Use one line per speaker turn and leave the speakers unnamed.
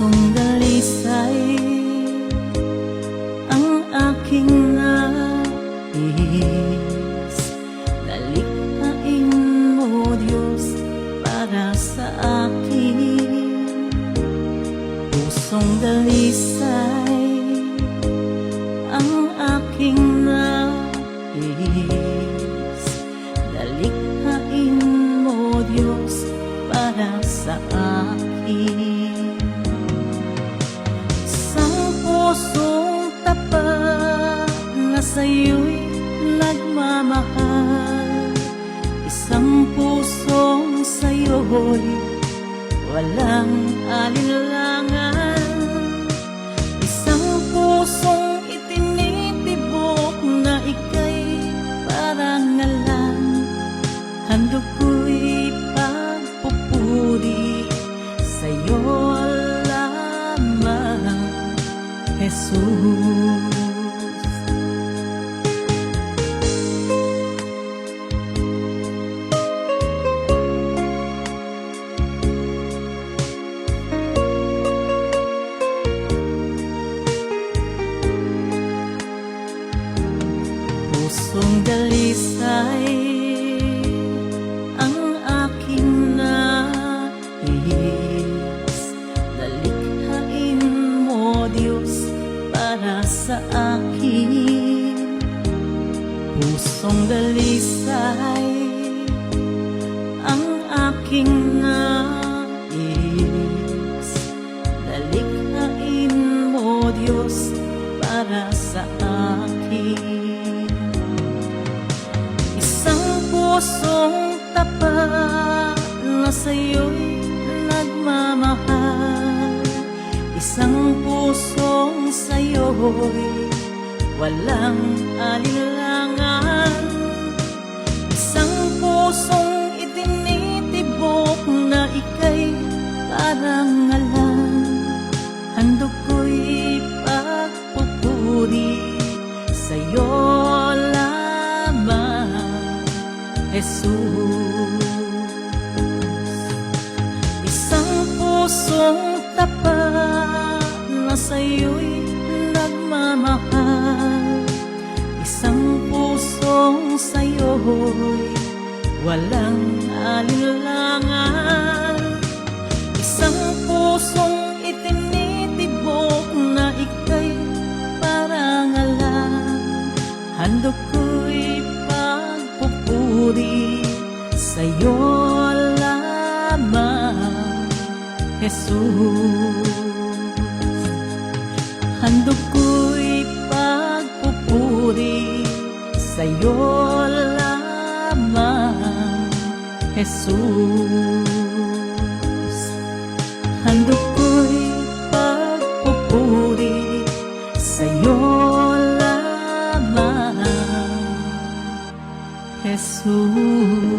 Pusong dalisay ang aking nais, dalikhain mo Diyos para sa akin. Pusong dalisay ang aking nais, dalikhain mo Diyos para sa akin. Isang pusong tapat na sa'yo'y nagmamahal, isang pusong sa'yo'y walang alinlangan, isang pusong itinitibok na ika'y parangalan. Handog ko'y pagpupuri sa'yo lamang, Jesus. Pusong dalisay ang aking nais, dalikhain mo Diyos para sa akin. Pusong dalisay ang aking nais, dalikhain mo Diyos para sa akin. Pusong tapat na sa'yo'y nagmamahal, isang pusong sa'yo'y walang alinlangan, isang pusong itinitibok na ika'y parangalan. Handog ko'y pagpupuri sa'yo lamang, Jesus. Isang pusong tapat na sa'yo'y nagmamahal, isang pusong sa'yo'y walang alinlangan, isang pusong itinitibok na ika'y parangalan. Handog ko'y pagpupuri sa'yo lamang, Jesus. Handog ko'y pagpupuri sa'yo lamang, Jesus. Handog ko'y pagpupuri sa'yo lamang, Jesus.